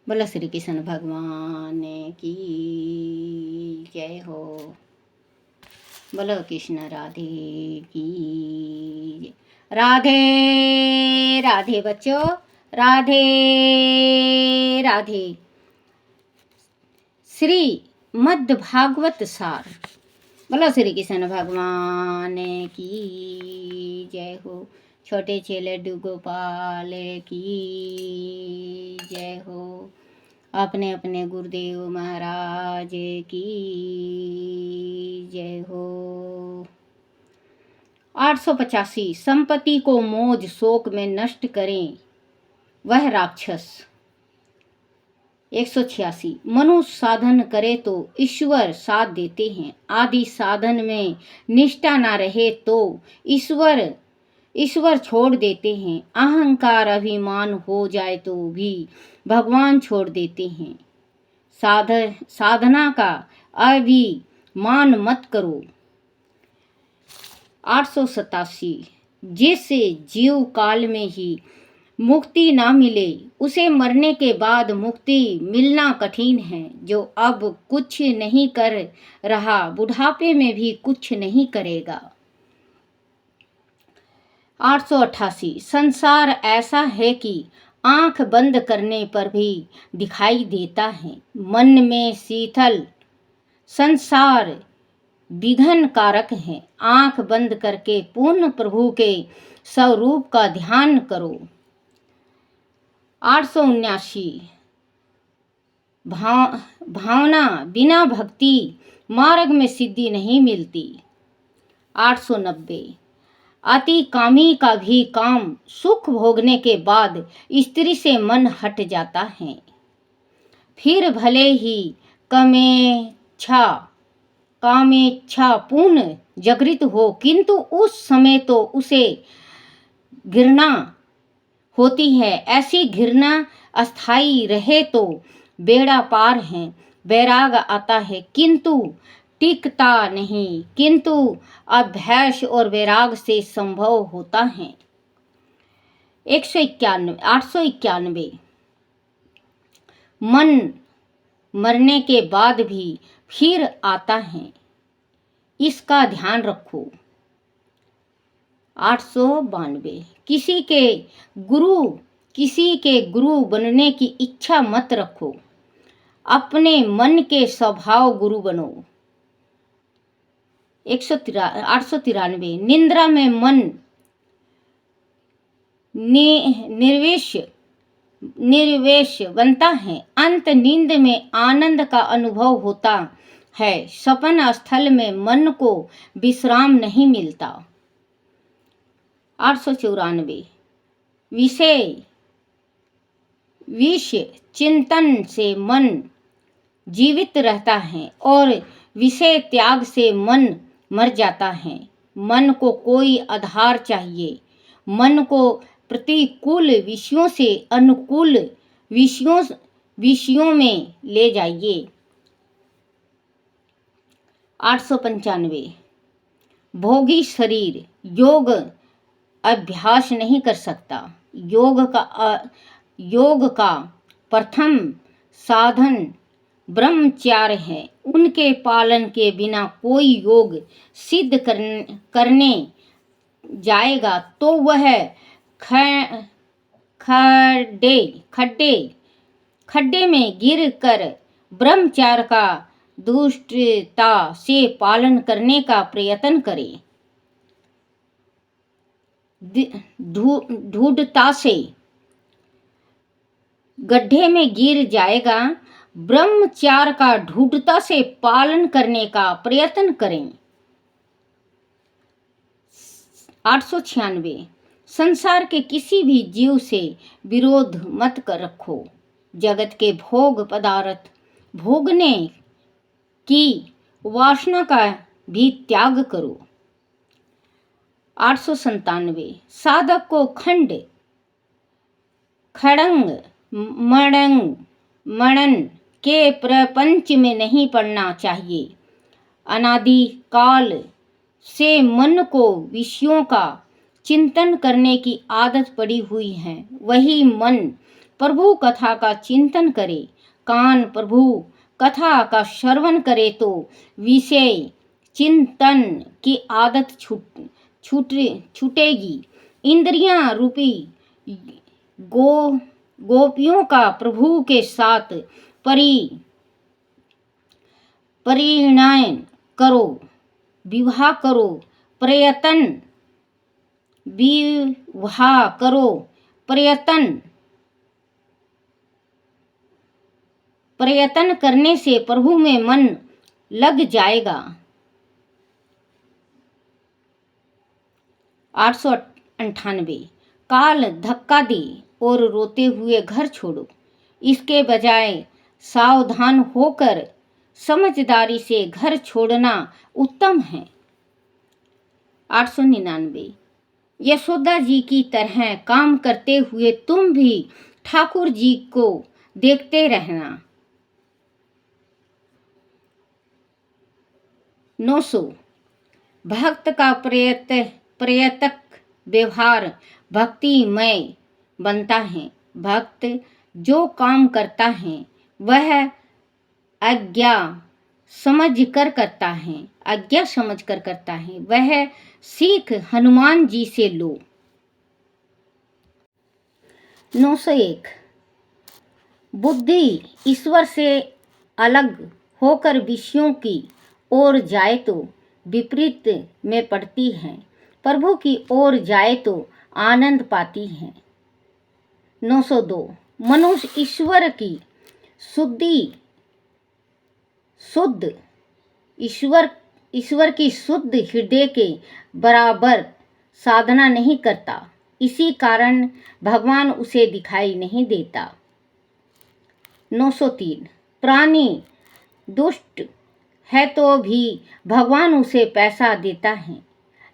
बोलो श्री कृष्ण भगवान की जय हो। बोलो कृष्ण राधे की जय। राधे राधे बच्चों, राधे राधे। श्री मद् भागवत सार। बोलो श्री कृष्ण भगवान की जय हो। छोटे चेले लड्डू गोपाल की जय हो। अपने अपने गुरुदेव महाराज की जय हो। 885 संपत्ति को मोज शोक में नष्ट करें वह राक्षस। 186 मनुष्य साधन करे तो ईश्वर साथ देते हैं। आदि साधन में निष्ठा ना रहे तो ईश्वर छोड़ देते हैं। अहंकार अभिमान हो जाए तो भी भगवान छोड़ देते हैं। साधना का अभिमान मत करो। 887 जिससे जीव काल में ही मुक्ति ना मिले उसे मरने के बाद मुक्ति मिलना कठिन है। जो अब कुछ नहीं कर रहा बुढ़ापे में भी कुछ नहीं करेगा। 888 संसार ऐसा है कि आंख बंद करने पर भी दिखाई देता है। मन में शीतल संसार विघ्न कारक है। आंख बंद करके पूर्ण प्रभु के स्वरूप का ध्यान करो। 879 भावना बिना भक्ति मार्ग में सिद्धि नहीं मिलती। 890 अति कामी का भी काम सुख भोगने के बाद स्त्री से मन हट जाता है। फिर भले ही कामेच्छा पूर्ण जागृत हो किंतु उस समय तो उसे घृणा होती है। ऐसी घृणा अस्थाई रहे तो बेड़ा पार है। वैराग आता है किंतु टिकता नहीं, किंतु अभ्यास और वैराग से संभव होता है। 891 मन मरने के बाद भी फिर आता है, इसका ध्यान रखो। 892 किसी के गुरु बनने की इच्छा मत रखो, अपने मन के स्वभाव गुरु बनो। 893 निद्रा में मन निर्वेश बनता है। अंत नींद में आनंद का अनुभव होता है। सपन स्थल में मन को विश्राम नहीं मिलता। 894 विषय चिंतन से मन जीवित रहता है और विषय त्याग से मन मर जाता है। मन को कोई आधार चाहिए। मन को प्रतिकूल विषयों से अनुकूल विषयों में ले जाइए। 895 भोगी शरीर योग अभ्यास नहीं कर सकता। योग का प्रथम साधन ब्रह्मचर्य है। उनके पालन के बिना कोई योग सिद्ध करने जाएगा तो वह खड्डे में गिर कर ब्रह्मचर्य का दुष्टता से पालन करने का प्रयत्न करे। ढूढ़ता से गड्ढे में गिर जाएगा। ब्रह्मचर्य का ढूढ़ता से पालन करने का प्रयत्न करें। 896 संसार के किसी भी जीव से विरोध मत कर रखो। जगत के भोग पदार्थ भोगने की वासना का भी त्याग करो। 897 साधक को खड़ंग मणन के प्रपंच में नहीं पड़ना चाहिए। अनादि काल से मन को विषयों का चिंतन करने की आदत पड़ी हुई है। वही मन प्रभु कथा का चिंतन करे, कान प्रभु कथा का श्रवण करे तो विषय चिंतन की आदत छूटेगी। इंद्रियां रूपी गोपियों का प्रभु के साथ परिणय करो, विवाह करो, प्रयत्न करने से प्रभु में मन लग जाएगा। 898 काल धक्का दे और रोते हुए घर छोड़ो, इसके बजाय सावधान होकर समझदारी से घर छोड़ना उत्तम है। 899 यशोदा जी की तरह काम करते हुए तुम भी ठाकुर जी को देखते रहना। 900 भक्त का प्रयतक व्यवहार भक्तिमय बनता है। भक्त जो काम करता है वह आज्ञा समझ कर करता है, वह सीख हनुमान जी से लो। 901 बुद्धि ईश्वर से अलग होकर विषयों की ओर जाए तो विपरीत में पड़ती है, प्रभु की ओर जाए तो आनंद पाती है। 902 मनुष्य ईश्वर की शुद्ध हृदय के बराबर साधना नहीं करता, इसी कारण भगवान उसे दिखाई नहीं देता। 903 प्राणी दुष्ट है तो भी भगवान उसे पैसा देता है।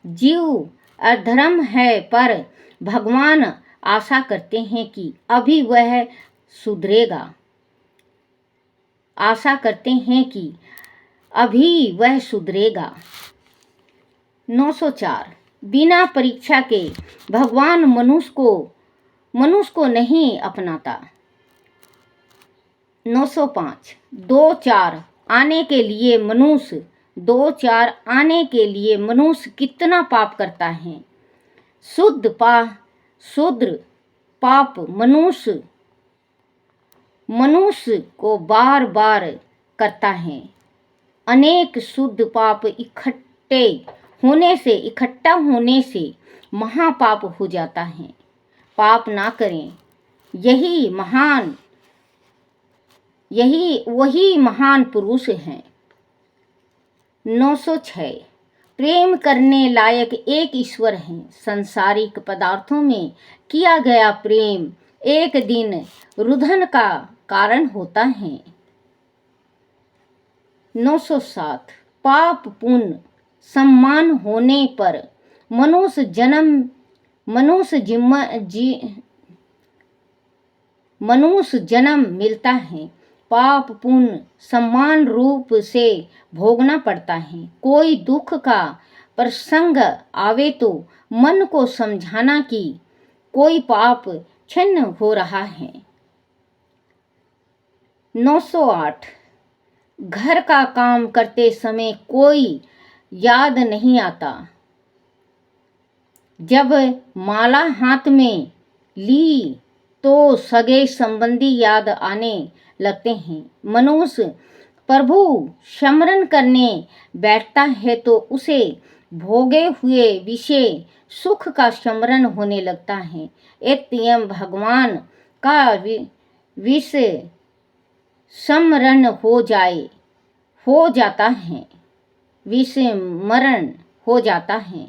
जीव अधर्म है पर भगवान आशा करते हैं कि अभी वह सुधरेगा। 904 बिना परीक्षा के भगवान मनुष्य को नहीं अपनाता। 905 दो चार आने के लिए मनुष्य कितना पाप करता है। शुद्ध पाप मनुष्य को बार बार करता है। अनेक शुद्ध पाप इकट्ठा होने से महापाप हो जाता है। पाप ना करें, वही महान पुरुष हैं। 906 प्रेम करने लायक एक ईश्वर है। सांसारिक पदार्थों में किया गया प्रेम एक दिन रुदन का कारण होता है। 907 पाप पुण्य सम्मान होने पर मनुष्य जन्म मिलता है। पाप पुण्य समान रूप से भोगना पड़ता है। कोई दुख का प्रसंग आवे तो मन को समझाना कि कोई पाप क्षण हो रहा है। 908 घर का काम करते समय कोई याद नहीं आता। जब माला हाथ में ली तो सगे संबंधी याद आने लगते हैं। मनुष्य प्रभु स्मरण करने बैठता है तो उसे भोगे हुए विषय सुख का स्मरण होने लगता है। एतयम भगवान का विषय स्मरण हो जाता है, विस्मरण हो जाता है।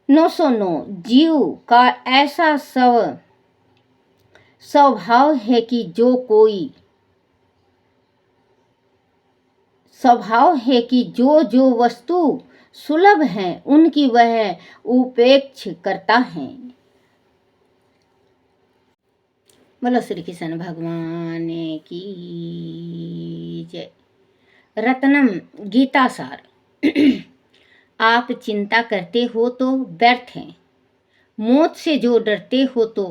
909 जीव का ऐसा स्वभाव है कि जो वस्तु सुलभ है उनकी वह उपेक्षा करता है। बोलो श्री कृष्ण भगवान की जय। रत्नम गीता सार आप चिंता करते हो तो व्यर्थ है, मौत से जो डरते हो तो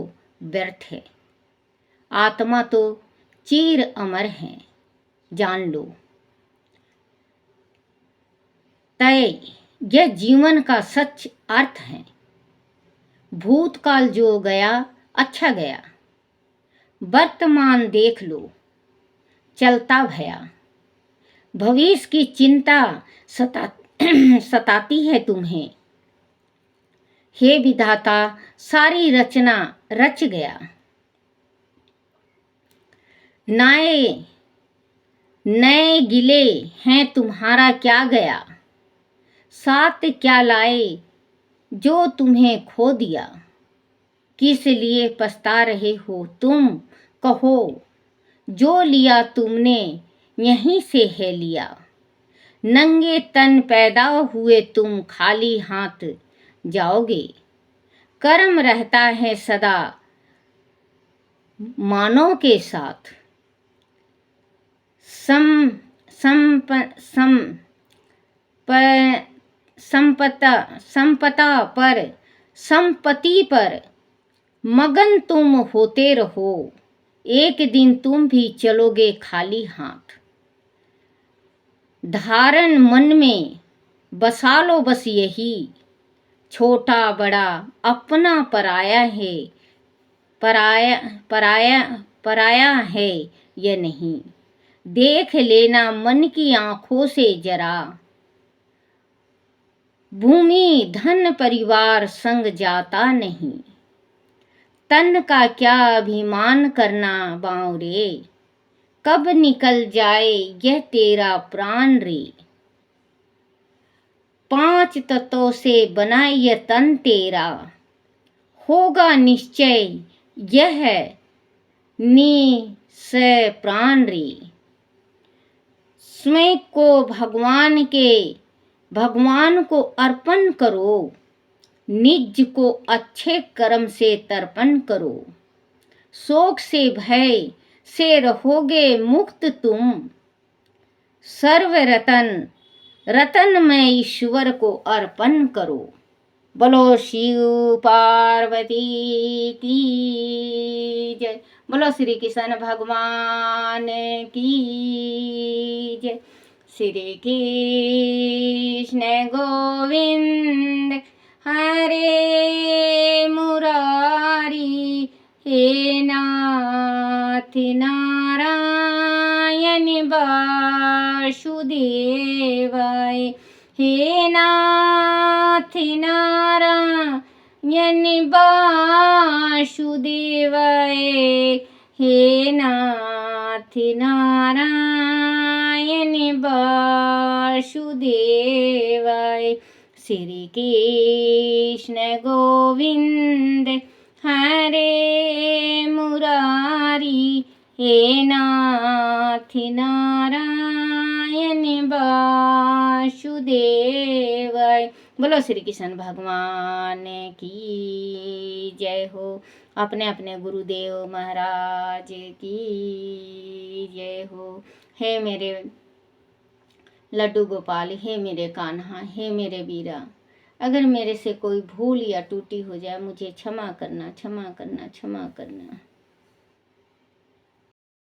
व्यर्थ है। आत्मा तो चिर अमर है, जान लो। तय यह जीवन का सच अर्थ है। भूतकाल जो गया अच्छा गया, वर्तमान देख लो चलता भया। भविष्य की चिंता सताती है तुम्हें। हे विधाता सारी रचना रच गया। नए गिले हैं तुम्हारा क्या गया। साथ क्या लाए जो तुम्हें खो दिया। किस लिए पछता रहे हो तुम कहो, जो लिया तुमने यहीं से है लिया। नंगे तन पैदा हुए तुम खाली हाथ जाओगे। कर्म रहता है सदा मानव के साथ। संपत्ति पर मगन तुम होते रहो। एक दिन तुम भी चलोगे खाली हाथ। धारण मन में बसा लो बस यही, छोटा बड़ा अपना पराया है, पराया है ये नहीं। देख लेना मन की आंखों से जरा, भूमि धन परिवार संग जाता नहीं। तन का क्या अभिमान करना बांवरे, कब निकल जाए यह तेरा प्राण रे। 5 तत्वों से बना यह तन तेरा, होगा निश्चय यह निश्चय प्राण रे। स्वयं को भगवान को अर्पण करो। निज को अच्छे कर्म से तर्पण करो। शोक से भय से रहोगे मुक्त तुम। सर्व रतन में ईश्वर को अर्पण करो। बोलो शिव पार्वती की जय। बोलो श्री कृष्ण भगवान की जय। श्री कृष्ण गोविंद हरे मुरारी, हे नाथ नारायण वासुदेवाय। हे नाथ नारायण वासुदेवाय। हे नाथ नारायण वासुदेवाय। श्री कृष्ण गोविंद हरे मुरारी, हे नाथ नारायण वासुदेवाय। बोलो श्री कृष्ण भगवान की जय हो। अपने अपने गुरुदेव महाराज की जय हो। हे मेरे लड्डू गोपाल, हे मेरे कान्हा, हे मेरे वीरा, अगर मेरे से कोई भूल या टूटी हो जाए मुझे क्षमा करना, क्षमा करना, क्षमा करना।